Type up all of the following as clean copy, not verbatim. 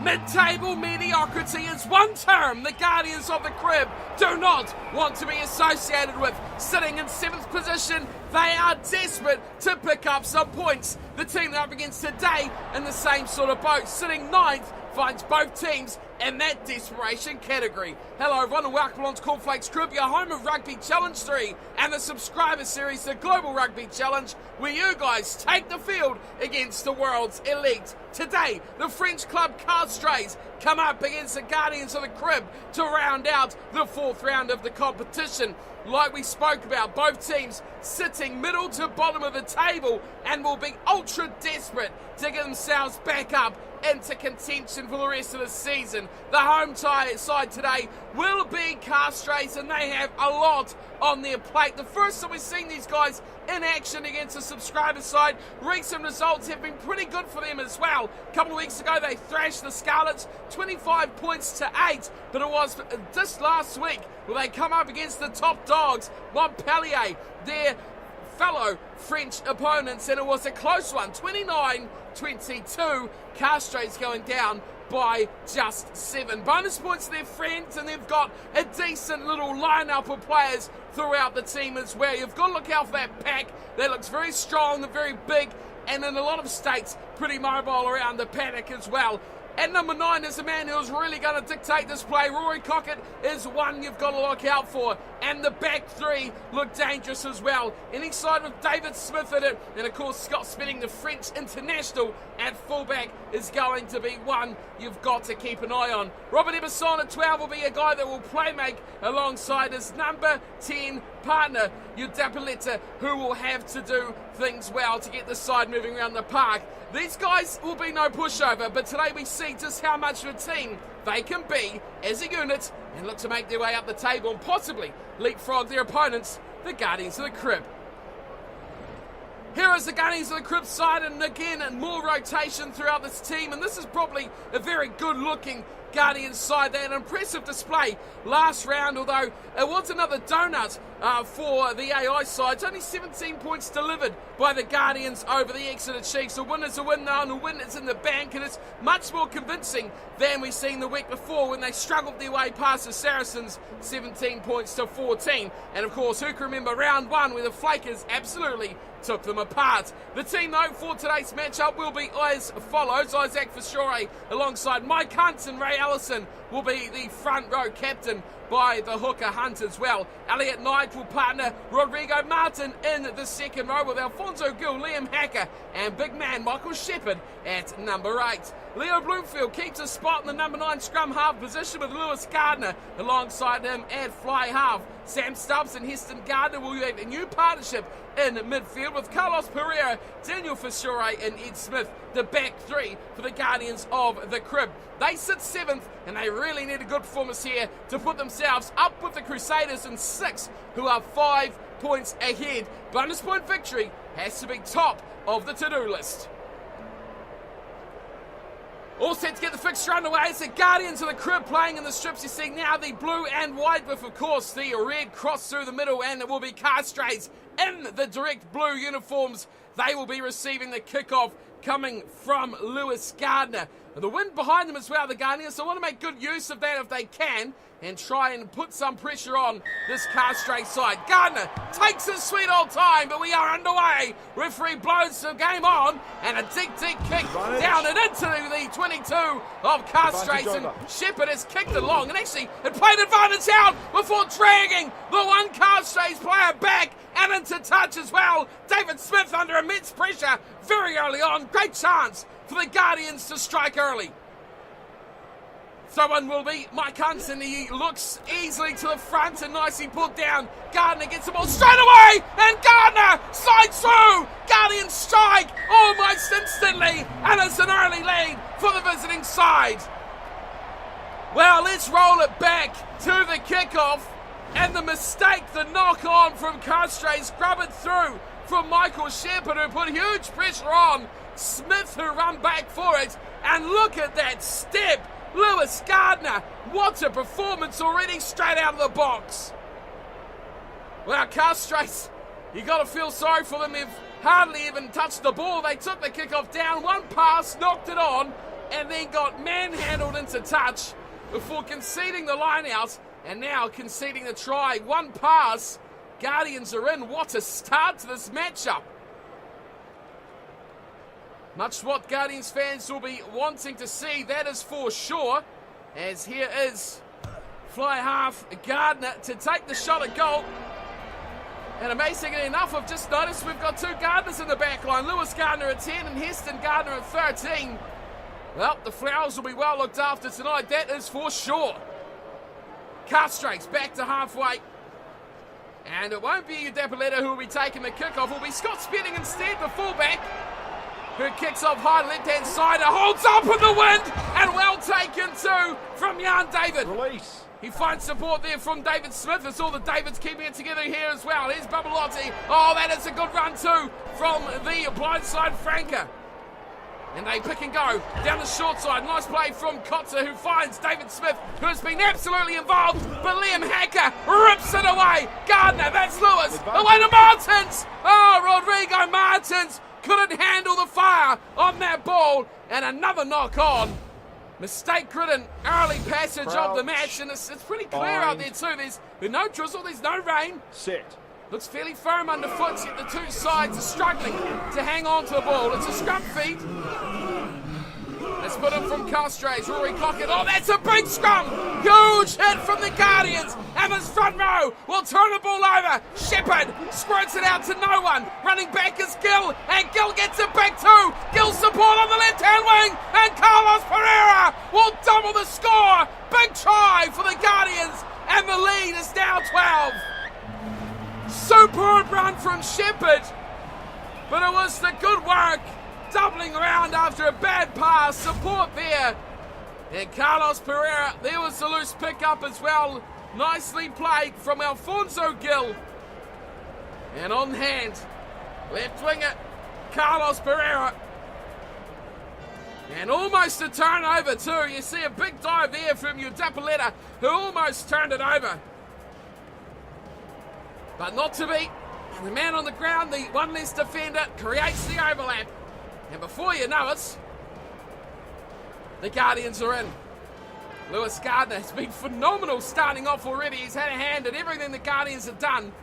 Mid-table mediocrity is one term the Guardians of the Crib do not want to be associated with. Sitting in 7th position, they are desperate to pick up some points. The team they're up against today in the same sort of boat, sitting 9th, finds both teams in that desperation category. Hello everyone and welcome on to Cornflakes Crib, your home of Rugby Challenge 3 and the subscriber series, the Global Rugby Challenge, where you guys take the field against the world's elite. Today, the French club Castres come up against the Guardians of the Crib to round out the 4th round of the competition. Like we spoke about, both teams sitting middle to bottom of the table and will be ultra desperate to get themselves back up into contention for the rest of the season. The home side today will be Castres, and they have a lot on their plate. The first time we've seen these guys in action against the subscriber side, recent results have been pretty good for them as well. A couple of weeks ago they thrashed the Scarlets 25 points to 8, but it was this last week where they come up against the top dogs, Montpellier, their fellow French opponents, and it was a close one, 29-22. Castres going down by just 7. Bonus points to their friends, and they've got a decent little lineup of players throughout the team as well. You've got to look out for that pack. That looks very strong and very big, and in a lot of states pretty mobile around the paddock as well. At number 9 is a man who's really going to dictate this play. Rory Cockett is one you've got to look out for. And the back 3 look dangerous as well. Any side with David Smith in it. And of course, Scott Spinning, the French international at fullback, is going to be one you've got to keep an eye on. Robert Emerson at 12 will be a guy that will play make alongside his number 10 partner, Udapaleta, who will have to do things well to get the side moving around the park. These guys will be no pushover, but today we see just how much of a team they can be as a unit and look to make their way up the table and possibly leapfrog their opponents, the Guardians of the Crib. Here is the Guardians of the Crib side, and again, more rotation throughout this team, and this is probably a very good-looking Guardians side. They had an impressive display last round, although it was another donut for the AI side. It's only 17 points delivered by the Guardians over the Exeter Chiefs. A win is a win now, and a win is in the bank, and it's much more convincing than we've seen the week before when they struggled their way past the Saracens, 17 points to 14. And of course, who can remember round 1 where the Flakers absolutely took them apart. The team though for today's matchup will be as follows. Isaac Fashore alongside Mike Hunt, and Ray Allison will be the front row captain by the hooker Hunt as well. Elliot Knight will partner Rodrigo Martin in the second row with Alfonso Gill, Liam Hacker and big man Michael Shepherd at number 8. Leo Bloomfield keeps a spot in the number 9 scrum half position with Lewis Gardner alongside him at fly half. Sam Stubbs and Heston Gardner will have a new partnership in midfield with Carlos Pereira, Daniel Fashore and Ed Smith, the back 3 for the Guardians of the Crib. They sit 7th and they really need a good performance here to put themselves up with the Crusaders in 6th, who are 5 points ahead. Bonus point victory has to be top of the to-do list. All set to get the fixture underway. It's the Guardians of the Crib playing in the strips. You see now the blue and white with, of course, the red cross through the middle, and it will be Castres in the direct blue uniforms. They will be receiving the kickoff coming from Lewis Gardner. The wind behind them as well, the Guardians, so want to make good use of that if they can and try and put some pressure on this Castres side. Gardner takes his sweet old time, but we are underway. Referee blows the game on, and a deep kick down and into the 22 of Castres, and Shepherd has kicked it long, and actually it played advantage out before dragging the one Castres player back and into touch as well. David Smith under immense pressure very early on. Great chance for the Guardians to strike early. Throw-in will be Mike Hunt, and he looks easily to the front and nicely pulled down. Gardner gets the ball straight away, and Gardner slides through. Guardians strike almost instantly, and it's an early lead for the visiting side. Well, let's roll it back to the kickoff, and the mistake, the knock-on from Castres, grub it through from Michael Shepherd, who put huge pressure on Smith, who run back for it, and look at that step. Lewis Gardner, what a performance already straight out of the box. Well, Castres, you got to feel sorry for them. They've hardly even touched the ball. They took the kickoff down, one pass, knocked it on, and then got manhandled into touch before conceding the line out, and now conceding the try. One pass, Guardians are in. What a start to this matchup. Much what Guardians fans will be wanting to see, that is for sure, as here is fly half Gardner to take the shot at goal. And amazingly enough, I've just noticed we've got two Gardners in the back line. Lewis Gardner at 10 and Heston Gardner at 13. Well, the Flowers will be well looked after tonight, that is for sure. Castres back to halfway. And it won't be Udapaleta who will be taking the kickoff. It will be Scott Spedding instead, the fullback, who kicks off high left-hand side, holds up in the wind, and well taken too from Jan David. Release. He finds support there from David Smith. It's all the Davids keeping it together here as well. Here's Babelotti. Oh, that is a good run too from the blindside flanker. And they pick and go down the short side. Nice play from Kotzer, who finds David Smith, who has been absolutely involved. But Liam Hacker rips it away. Gardner, that's Lewis. Away to Martins. Oh, Rodrigo Martins couldn't handle the fire on that ball. And another knock on. Mistake-ridden early passage of the match. And it's pretty clear out there too. There's no drizzle, there's no rain. Set. Looks fairly firm underfoot, yet the two sides are struggling to hang on to the ball. It's a scrum feed. Let's put in from Castres. Rory Cockett. Oh, that's a big scrum. Huge hit from the Guardians. And this front row will turn the ball over. Shepherd squirts it out to no one. Running back is Gill. And Gill gets it back too. Gill support on the left-hand wing. And Carlos Pereira will double the score. Big try for the Guardians. And the lead is now 12. Superb run from Shepherd, but it was the good work doubling around after a bad pass. Support there, and Carlos Pereira, there was the loose pickup as well. Nicely played from Alfonso Gill. And on hand, left winger Carlos Pereira, and almost a turnover too. You see a big dive there from Udapaleta, who almost turned it over. But not to be. And the man on the ground, the one less defender, creates the overlap. And before you know it, the Guardians are in. Lewis Gardner has been phenomenal starting off already. He's had a hand at everything the Guardians have done. And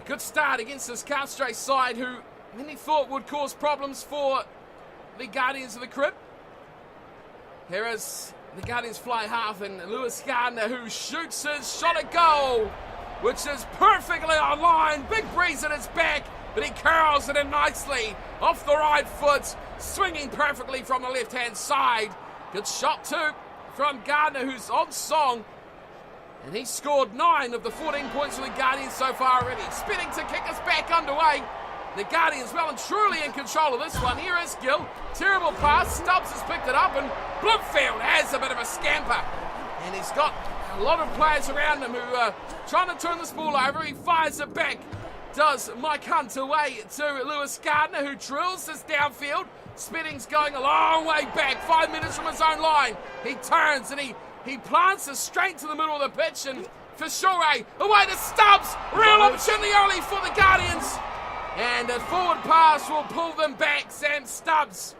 a good start against this Castres side, who many thought would cause problems for the Guardians of the Crib. Here is the Guardians fly half, and Lewis Gardner, who shoots his shot at goal, which is perfectly on line. Big breeze at his back, but he curls it in nicely off the right foot, swinging perfectly from the left-hand side. Good shot too from Gardner, who's on song, and he scored 9 of the 14 points for the Guardians so far already. Spinning to kick us back underway. The Guardians well and truly in control of this one. Here is Gill. Terrible pass. Stubbs has picked it up, and Bloomfield has a bit of a scamper. And he's got a lot of players around him who are trying to turn this ball over. He fires it back. Does Mike Hunt away to Lewis Gardner, who drills this downfield. Spedding's going a long way back, 5 minutes from his own line. He turns and he plants it straight to the middle of the pitch. And Fishure away to Stubbs. Real opportunity early for the Guardians. And a forward pass will pull them back. Sam Stubbs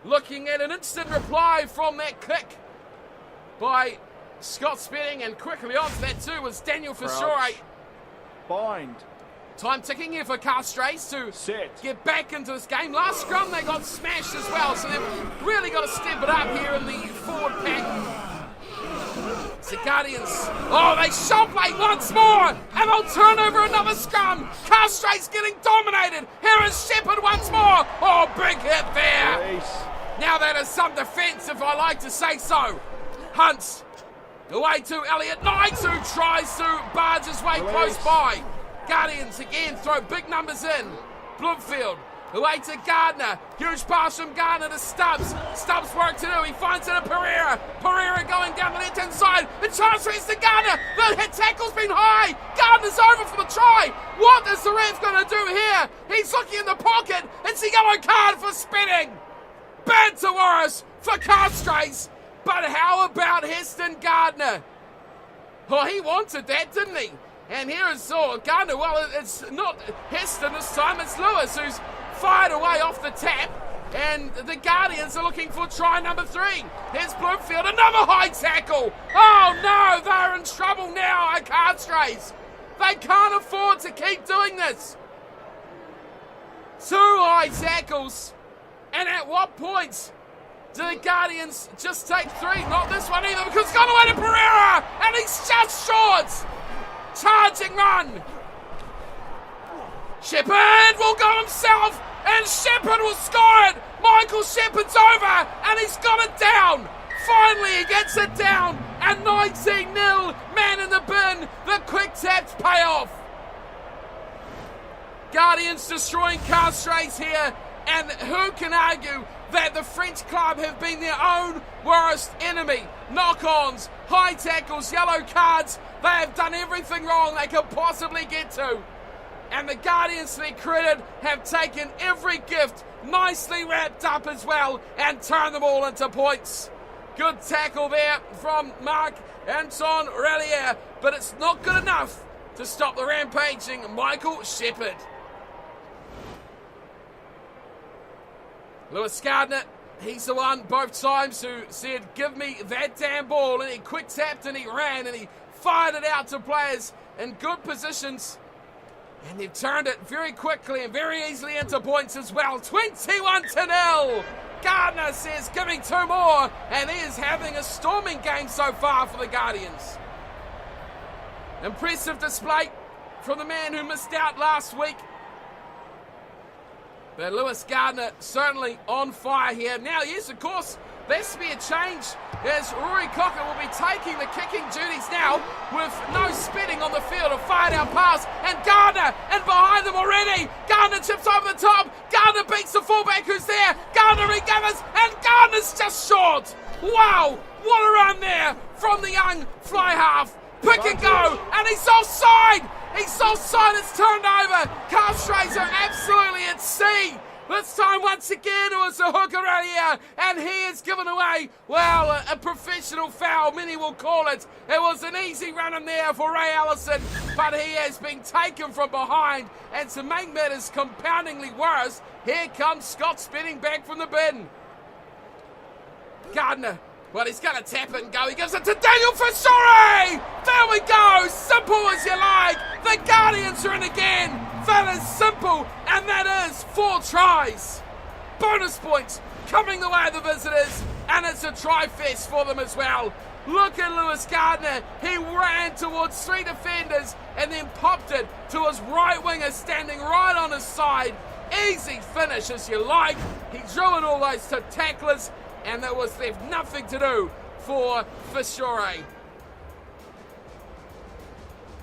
looking at an instant reply from that kick by Scott Spedding, and quickly on to that too was Daniel Fishure. Bind. Time ticking here for Castres to get back into this game. Last scrum they got smashed as well, so they've really got to step it up here in the forward pack. The Guardians, oh, they shot play once more, and they'll turn over another scrum. Castres getting dominated. Here is Shepherd once more. Oh, big hit there. Release. Now that is some defence, if I like to say so. Hunt away to Elliot Knight, who tries to barge his way close by. Guardians again throw big numbers in. Bloomfield away to Gardner. Huge pass from Gardner to Stubbs. Stubbs work to do. He finds it at Pereira. Pereira going down the left-hand side. The chance is to Gardner. The hit tackle's been high. Gardner's over for the try. What is the ref going to do here? He's looking in the pocket. It's a yellow card for Spedding. Bad to worse for Castres. But how about Heston Gardner? Oh, he wanted that, didn't he? And here is Gardner. Well, it's not Heston this time. It's Lewis who's fired away off the tap. And the Guardians are looking for try number 3. Here's Bloomfield, another high tackle. Oh no, they're in trouble now at Castres. They can't afford to keep doing this. 2 high tackles. And at what point do the Guardians just take 3? Not this one either, because it's gone away to Pereira, and he's just short. Charging run. Shepherd will go himself, and Shepherd will score it. Michael Shepherd's over, and he's got it down. Finally, he gets it down, and 19-0, man in the bin. The quick taps pay off. Guardians destroying Castres here, and who can argue that the French club have been their own worst enemy? Knock-ons, high tackles, yellow cards. They have done everything wrong they could possibly get to. And the Guardians, to their credit, have taken every gift, nicely wrapped up as well, and turned them all into points. Good tackle there from Marc-Anton Rallier, but it's not good enough to stop the rampaging Michael Shepherd. Lewis Gardner, he's the one both times who said, give me that damn ball, and he quick tapped and he ran and he fired it out to players in good positions. And they've turned it very quickly and very easily into points as well. 21-0. Gardner says, give me 2 more. And he is having a storming game so far for the Guardians. Impressive display from the man who missed out last week. But Lewis Gardner certainly on fire here. Now, yes, of course, this will be a change as Rory Cocker will be taking the kicking duties now with no spitting on the field. A fired out pass, and Gardner and behind them already. Gardner chips over the top. Gardner beats the fullback who's there. Gardner regathers, and Gardner's just short. Wow, what a run there from the young fly half. Pick and go, and he's offside. He's offside, it's turned over. Castres are absolutely at sea. This time, once again, it was a hooker right here, and he has given away, well, a professional foul, many will call it. It was an easy run in there for Ray Allison, but he has been taken from behind, and to make matters compoundingly worse, here comes Scott spinning back from the bin. Gardner, well, he's going to tap it and go. He gives it to Daniel Fasore! There we go! Simple as you like. The Guardians are in again. That is simple, and that is 4 tries. Bonus points coming the way of the visitors, and it's a try fest for them as well. Look at Lewis Gardner. He ran towards 3 defenders and then popped it to his right winger standing right on his side. Easy finish as you like. He drew in all those tacklers, and there was left nothing to do for Fasore.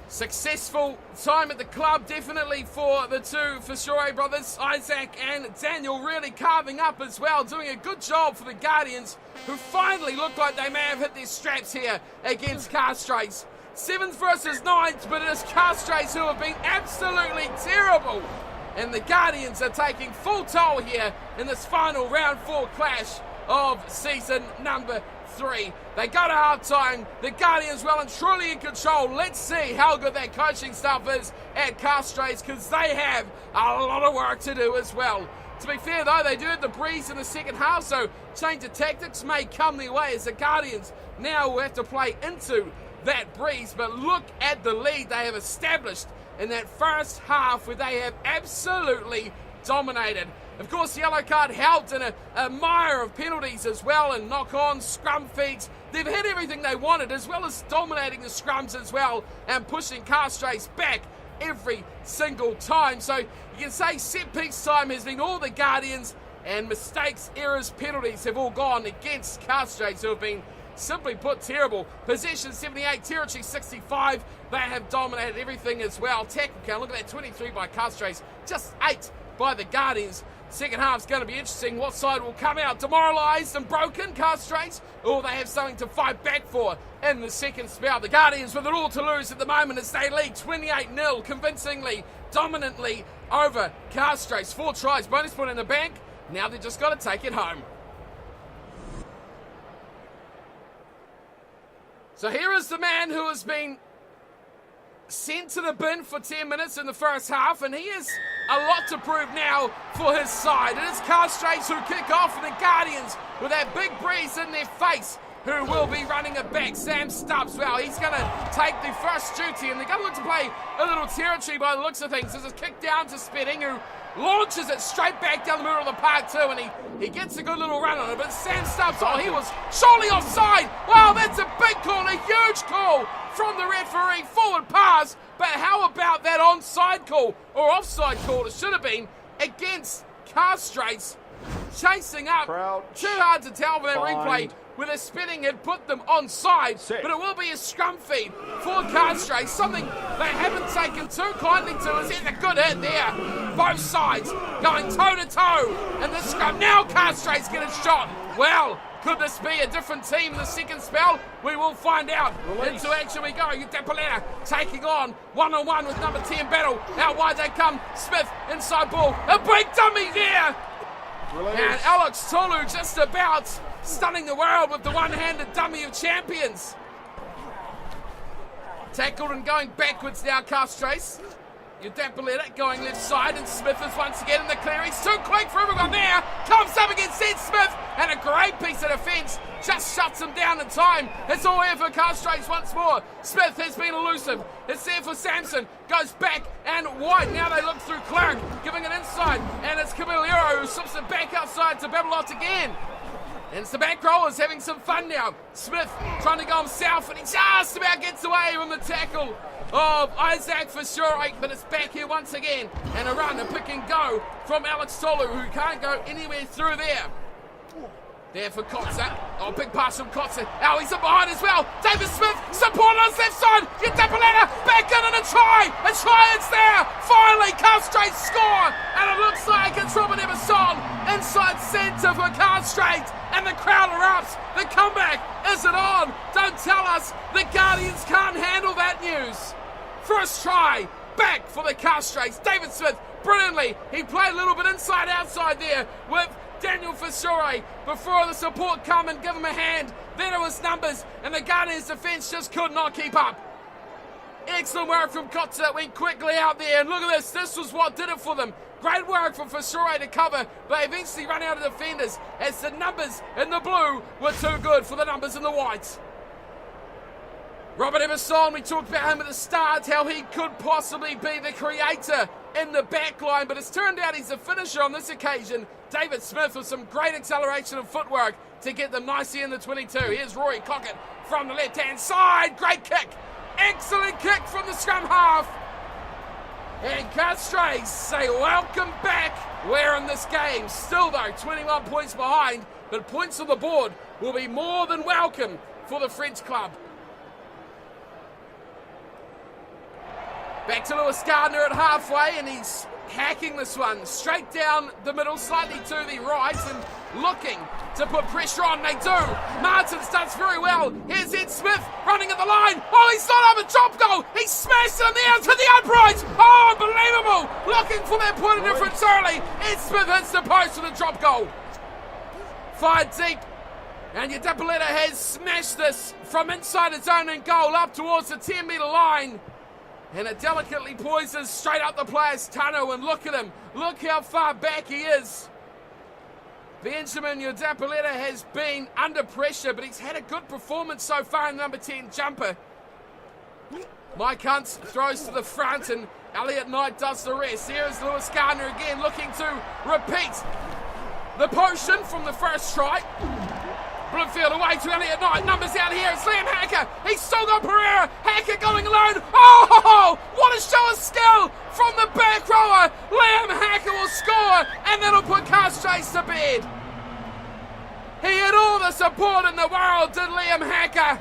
Successful time at the club, definitely for the 2 Fasore brothers, Isaac and Daniel, really carving up as well, doing a good job for the Guardians, who finally look like they may have hit their straps here against Castres. 7th versus 9th, but it is Castres who have been absolutely terrible. And the Guardians are taking full toll here in this final round 4 clash of season number 3. They go to half-time. The Guardians well and truly in control. Let's see how good that coaching staff is at Castres, because they have a lot of work to do as well. To be fair, though, they do have the breeze in the second half, so change of tactics may come their way as the Guardians now will have to play into that breeze. But look at the lead they have established in that first half, where they have absolutely dominated. Of course, the yellow card helped in a mire of penalties as well, and knock-ons, scrum feeds. They've hit everything they wanted, as well as dominating the scrums as well and pushing Castres back every single time. So you can say set-piece time has been all the Guardians, and mistakes, errors, penalties have all gone against Castres, who have been, simply put, terrible. Possession 78, territory 65. They have dominated everything as well. Tackle count, look at that, 23 by Castres, just 8 by the Guardians. Second half's going to be interesting. What side will come out demoralised and broken, Castres, or they have something to fight back for in the second spell? The Guardians with it all to lose at the moment as they lead 28-0, convincingly, dominantly over Castres. 4 tries, bonus point in the bank. Now they've just got to take it home. So here is the man who has been sent to the bin for 10 minutes in the first half, and he is a lot to prove now for his side. It is Castres who kick off, and the Guardians with that big breeze in their face, who will be running it back. Sam Stubbs, well, he's going to take the first duty, and they're going to look to play a little territory by the looks of things. This is kicked down to Spedding, who launches it straight back down the middle of the park too, and he gets a good little run on it, but Sam Stubbs, oh, he was surely offside. Wow, that's a big call, a huge call from the referee, forward pass, but how about that onside call, or offside call, it should have been, against Castres, chasing up. Too hard to tell with that replay, where the Spedding had put them onside, but it will be a scrum feed for Castres, something they haven't taken too kindly to. Is a good hit there, both sides going toe-to-toe in the scrum. Now Castres get a shot. Well, could this be a different team in the second spell? We will find out. Into action we go. Udapalena taking on one-on-one with number 10 Battle. Out wide they come. Smith inside ball. A big dummy there. And Alex Tolu just about stunning the world with the one-handed dummy of champions. Tackled and going backwards now, Castres. Udapalena going left side, and Smith is once again in the clear. He's too quick for everyone there. Comes up against Ed Smith, and a great piece of defence. Just shuts him down in time. It's all here for Castres once more. Smith has been elusive. It's there for Samson. Goes back and wide. Now they look through Clark, giving it inside. And it's Caballero who slips it back outside to Babelot again. And it's the back rollers having some fun now. Smith trying to go himself, and he just about gets away from the tackle of Isaac for sure, but it's back here once again. And a run, a pick and go from Alex Tolu, who can't go anywhere through there. There for Kotzer. Oh, big pass from Kotzer. Oh, he's in behind as well. David Smith, support on his left side. Udapalena back in and a try. A try is there. Finally, Castres score. And it looks like it's Robert Emerson inside centre for Castres. And the crowd erupts. The comeback, is it on? Don't tell us the Guardians can't handle that news. First try, back for the Castres. David Smith, brilliantly. He played a little bit inside-outside there with Daniel Fisure before the support come and give him a hand. Then it was numbers, and the Guardians' defence just could not keep up. Excellent work from Kotzer that went quickly out there, and look at this. This was what did it for them. Great work from Fisure to cover, but eventually run out of defenders as the numbers in the blue were too good for the numbers in the white. Robert Emerson, we talked about him at the start, how he could possibly be the creator in the back line, but it's turned out he's the finisher on this occasion. David Smith with some great acceleration and footwork to get them nicely in the 22. Here's Rory Cockett from the left-hand side. Great kick. Excellent kick from the scrum half. And Castres say welcome back. We're in this game. Still though, 21 points behind, but points on the board will be more than welcome for the French club. Back to Lewis Gardner at halfway, and he's hacking this one straight down the middle, slightly to the right, and looking to put pressure on. They do. Martins does very well. Here's Ed Smith running at the line. Oh, he's not up a drop goal. He smashed it in the air to the upright. Oh, unbelievable. Looking for that point of difference early. Ed Smith hits the post with a drop goal. Fired deep. And Udapalena has smashed this from inside its own and goal up towards the 10-metre line. And it delicately poises straight up the player's tunnel, and look at him. Look how far back he is. Benjamin Udapalena has been under pressure, but he's had a good performance so far in the number 10 jumper. Mike Hunt throws to the front, and Elliot Knight does the rest. Here is Lewis Gardner again, looking to repeat the potion from the first try. Bloomfield away to Elliot Knight. Numbers out here. It's Liam Hacker. He's still got Pereira. Hacker going alone. Oh, what a show of skill from the back rower. Liam Hacker will score, and that'll put Castres to bed. He had all the support in the world, did Liam Hacker.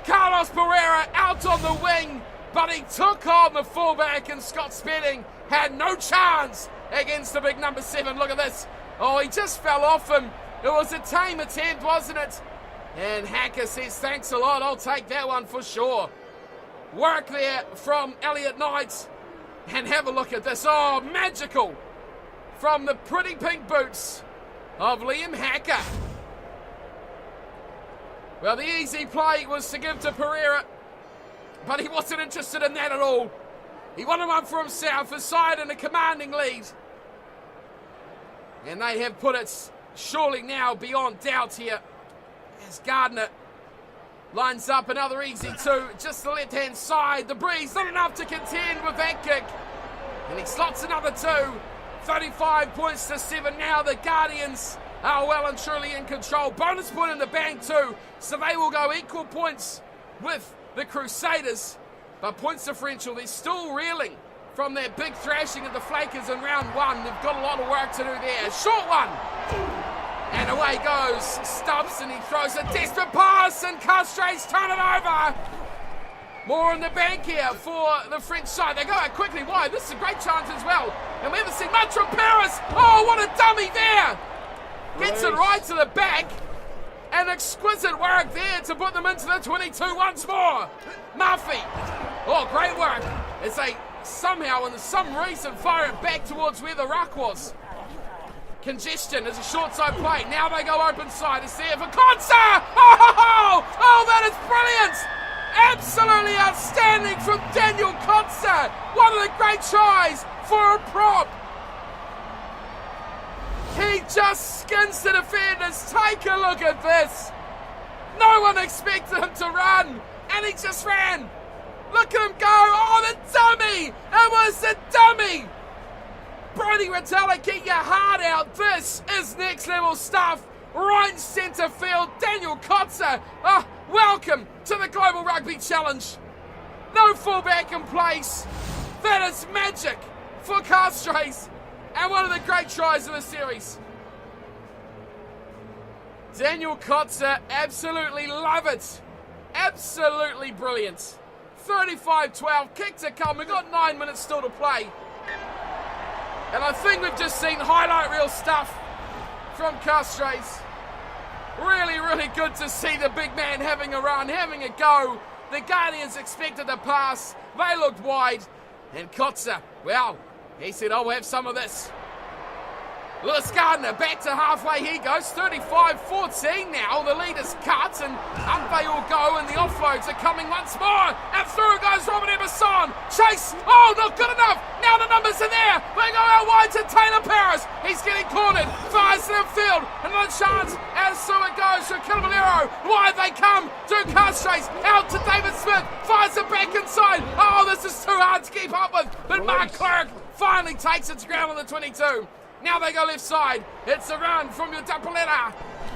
Carlos Pereira out on the wing, but he took on the fullback, and Scott Spedding had no chance against the big number 7. Look at this. Oh, he just fell off him. It was a tame attempt, wasn't it? And Hacker says, thanks a lot, I'll take that one for sure. Work there from Elliot Knight. And have a look at this. Oh, magical. From the pretty pink boots of Liam Hacker. Well, the easy play was to give to Pereira, but he wasn't interested in that at all. He wanted one for himself, his side in a commanding lead. And they have put it surely now beyond doubt here. As Gardner lines up another easy two, just the left-hand side. The breeze, not enough to contend with that kick. And he slots another two. 35 points to 7 now. The Guardians are well and truly in control. Bonus point in the bank too, so they will go equal points with the Crusaders. But points differential, they're still reeling from their big thrashing of the Flakers in round one. They've got a lot of work to do there. Short one. And away goes Stubbs, and he throws a desperate pass, and Castres turn it over. More in the bank here for the French side. They go out quickly wide. This is a great chance as well. And we haven't seen much from Paris. Oh, what a dummy there. Gets it right to the back. And exquisite work there to put them into the 22 once more. Murphy. Oh, great work. As they somehow, and some reason, fire it back towards where the ruck was. Congestion is a short side play. Now they go open side. It's there for Konsa. Oh, that is brilliant. Absolutely outstanding from Daniel Konsa. One of the great tries for a prop. He just skins the defenders. Take a look at this. No one expected him to run, and he just ran. Look at him go. Oh, the dummy. It was the dummy. Brody Retallick, keep your heart out. This is next level stuff. Right in centre field, Daniel Kotzer. Welcome to the Global Rugby Challenge. No fullback in place. That is magic for Castres, and one of the great tries of the series. Daniel Kotzer, absolutely love it. Absolutely brilliant. 35-12, kick to come. We've got 9 minutes still to play. And I think we've just seen highlight reel stuff from Castres. Really, really good to see the big man having a run, having a go. The Guardians expected the pass. They looked wide. And Kotzer, well, he said, I'll have some of this. Lewis Gardner back to halfway. He goes 35-14 now. The lead is cut, and up they all go, and the offloads are coming once more. And through goes Robert Emerson. Chase. Oh, not good enough. Now the numbers are there. They go out wide to Taylor Paris. He's getting cornered. Fires to the field. Another chance. As so it goes to Caballero. Wide they come to Castres. Out to David Smith. Fires it back inside. Oh, this is too hard to keep up with. But Mark Clark finally takes its ground on the 22. Now they go left side. It's a run from your Dapoletta.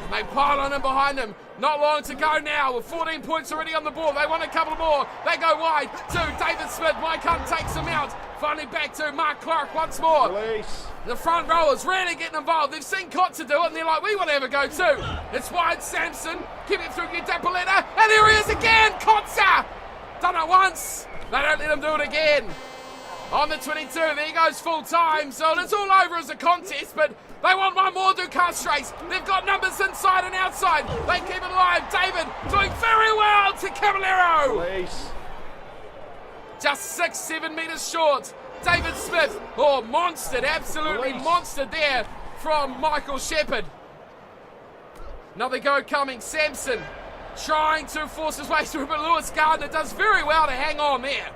They pile on him behind him. Not long to go now with 14 points already on the board. They want a couple more. They go wide to David Smith. Mike Hunt takes him out. Finally back to Mark Clark once more. Release. The front rowers really getting involved. They've seen Kotzer do it, and they're like, we want to have a go too. It's wide. Samson. Keep it through your Dapoletta. And here he is again. Kotzer. Done it once. They don't let him do it again. On the 22, there he goes full time, so it's all over as a contest, but they want one more to Castres. They've got numbers inside and outside. They keep it alive. David doing very well to Caballero. Release. Just 6-7 metres short. David Smith, monstered, absolutely monstered there from Michael Shepherd. Another go coming. Samson trying to force his way through, but Lewis Gardner does very well to hang on there.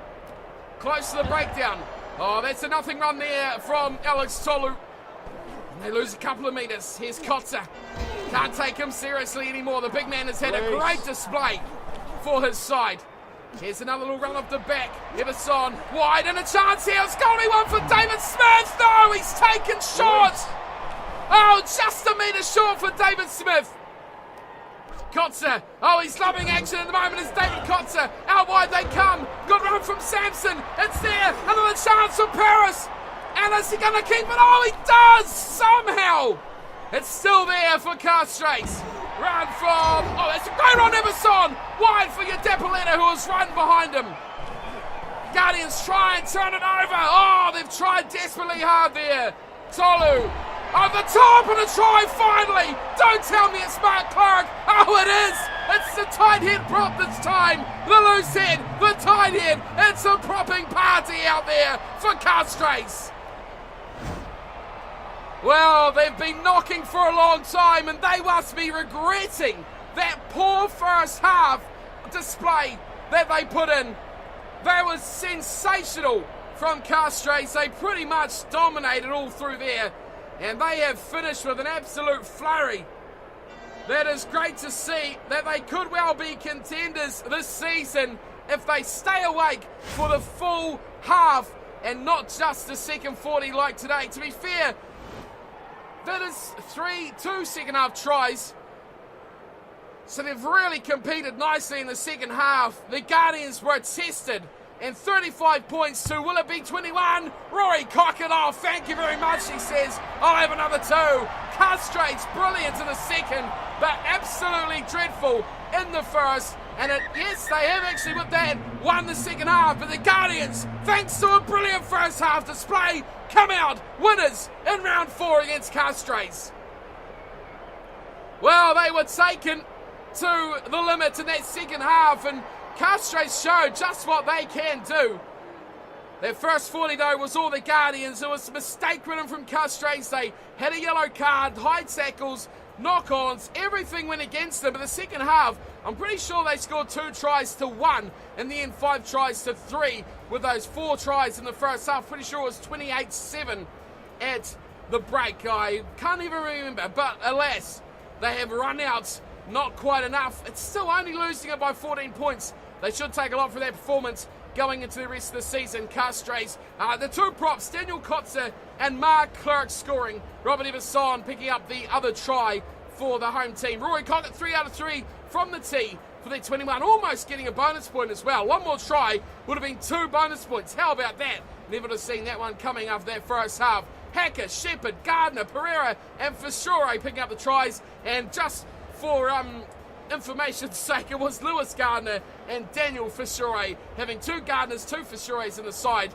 Close to the breakdown. Oh, that's a nothing run there from Alex Tolu. And they lose a couple of metres. Here's Kotzer. Can't take him seriously anymore. The big man has had a great display for his side. Here's another little run off the back. Everson wide, and a chance here. It's got to be one for David Smith. No, he's taken short. Oh, just a metre short for David Smith. Kotzer. Oh, he's loving action at the moment. It's David Kotzer. Out wide they come. Good run from Samson. It's there. Another chance for Paris. And is he going to keep it? Oh, he does somehow. It's still there for Castres. Run from... Oh, that's a great run, Emerson. Wide for your Dapoletta, who was right behind him. Guardians try and turn it over. Oh, they've tried desperately hard there. Tolu. Over the top and a try finally. Don't tell me it's Mark Clark. Oh, it is. It's the tight head prop this time. The loose head, the tight head. It's a propping party out there for Castres. Well, they've been knocking for a long time, and they must be regretting that poor first half display that they put in. That was sensational from Castres. They pretty much dominated all through there, and they have finished with an absolute flurry. That is great to see that they could well be contenders this season if they stay awake for the full half and not just the second 40 like today. To be fair, that is two second half tries. So they've really competed nicely in the second half. The Guardians were tested, and 35 points to, will it be 21? Rory Cockett, oh, thank you very much, he says. I'll have another 2. Castres, brilliant in the second, but absolutely dreadful in the first. And yes, they have actually with that won the second half, but the Guardians, thanks to a brilliant first half display, come out winners in round 4 against Castres. Well, they were taken to the limit in that second half, and Castres showed just what they can do. Their first 40 though was all the Guardians. It was a mistake written from Castres. They had a yellow card, high tackles, knock-ons, everything went against them. But the second half, I'm pretty sure they scored 2 tries to 1. In the end, 5 tries to 3 with those 4 tries in the first half. Pretty sure it was 28-7 at the break. I can't even remember, but alas, they have run out. Not quite enough. It's still only losing it by 14 points. They should take a lot from their performance going into the rest of the season. Castres, the 2 props, Daniel Kotzer and Mark Clark scoring. Robert Everson picking up the other try for the home team. Rory Cockett, 3 out of 3 from the tee for their 21. Almost getting a bonus point as well. One more try would have been 2 bonus points. How about that? Never would have seen that one coming after that first half. Hacker, Shepherd, Gardner, Pereira and Fishure picking up the tries. And just for information's sake, it was Lewis Gardner and Daniel Fishure. Having 2 Gardners, 2 Fishures in the side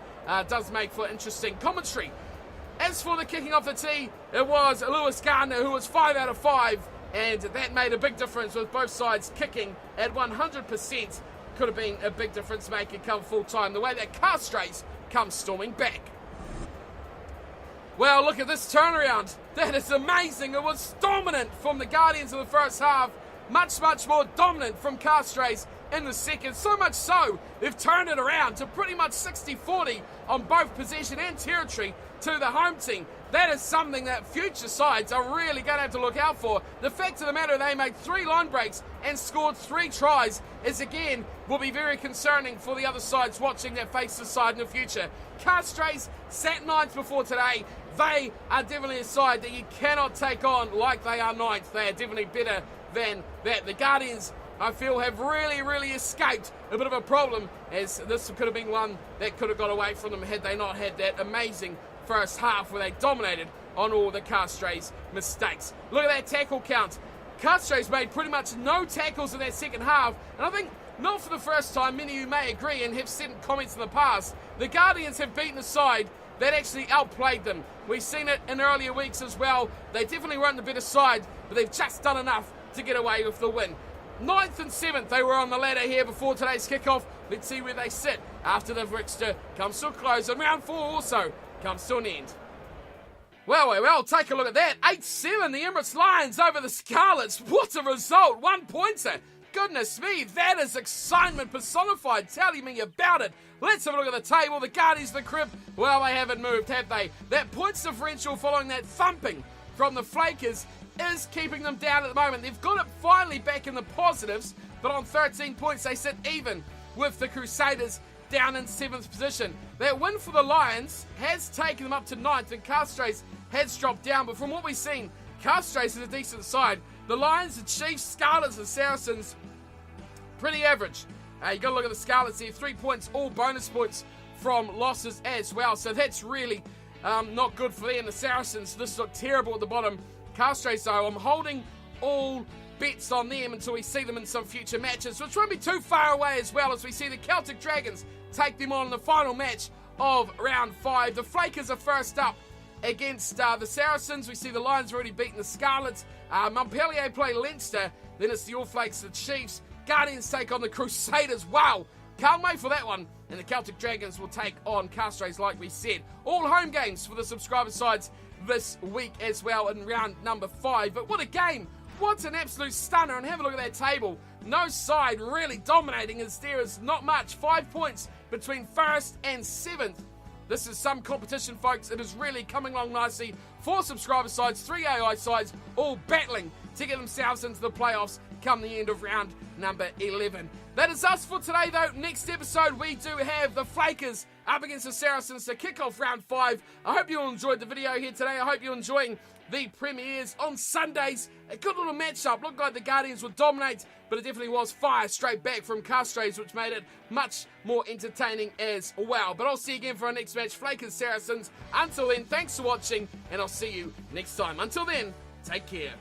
does make for interesting commentary. As for the kicking off the tee, it was Lewis Gardner who was 5 out of 5, and that made a big difference with both sides kicking at 100%. Could have been a big difference maker come full time, the way that Castres comes storming back. Well, look at this turnaround. That is amazing. It was dominant from the Guardians in the first half. Much more dominant from Castres in the second. So much so, they've turned it around to pretty much 60-40 on both possession and territory to the home team. That is something that future sides are really going to have to look out for. The fact of the matter, they made 3 line breaks and scored 3 tries is, again, will be very concerning for the other sides watching that face the side in the future. Castres sat 9th before today. They are definitely a side that you cannot take on like they are 9th. They are definitely better than that. The Guardians, I feel, have really escaped a bit of a problem, as this could have been one that could have got away from them had they not had that amazing first half where they dominated on all the Castres mistakes. Look at that tackle count. Castres made pretty much no tackles in that second half, and I think not for the first time, many of you may agree and have sent comments in the past, the Guardians have beaten a side that actually outplayed them. We've seen it in earlier weeks as well. They definitely weren't the better side, but they've just done enough to get away with the win. 9th and 7th, they were on the ladder here before today's kickoff. Let's see where they sit after the fixture comes to a close, and round 4 also comes to an end. Well, take a look at that. 8-7, the Emirates Lions over the Scarlets. What a result, 1 pointer. Goodness me, that is excitement personified. Tell me about it. Let's have a look at the table. The Guardians of the crib, well, they haven't moved, have they? That points differential following that thumping from the Flakers is keeping them down at the moment. They've got it finally back in the positives, but on 13 points they sit even with the Crusaders down in 7th position. That win for the Lions has taken them up to 9th, and Castres has dropped down, but from what we've seen, Castres is a decent side. The Lions, the Chiefs, Scarlets and Saracens, pretty average. You got to look at the Scarlets here, 3 points, all bonus points from losses as well, so that's really not good for them. The Saracens, this look terrible at the bottom. Castres, though, I'm holding all bets on them until we see them in some future matches, which won't be too far away as well, as we see the Celtic Dragons take them on in the final match of round 5. The Flakers are first up against the Saracens. We see the Lions already beaten the Scarlets. Montpellier play Leinster. Then it's the All Flakes, the Chiefs. Guardians take on the Crusaders. Wow, can't wait for that one. And the Celtic Dragons will take on Castres, like we said. All home games for the subscriber sides this week as well in round number 5. But what a game. What an absolute stunner. And have a look at that table. No side really dominating, as there is not much. 5 points between 1st and 7th. This is some competition, folks. It is really coming along nicely. 4 subscriber sides, 3 AI sides, all battling to get themselves into the playoffs come the end of round number 11. That is us for today, though. Next episode, we do have the Flakers up against the Saracens to kick off round 5. I hope you all enjoyed the video here today. I hope you're enjoying the premieres on Sundays. A good little matchup. Looked like the Guardians would dominate, but it definitely was fire straight back from Castres, which made it much more entertaining as well. But I'll see you again for our next match, Flakers Saracens. Until then, thanks for watching, and I'll see you next time. Until then, take care.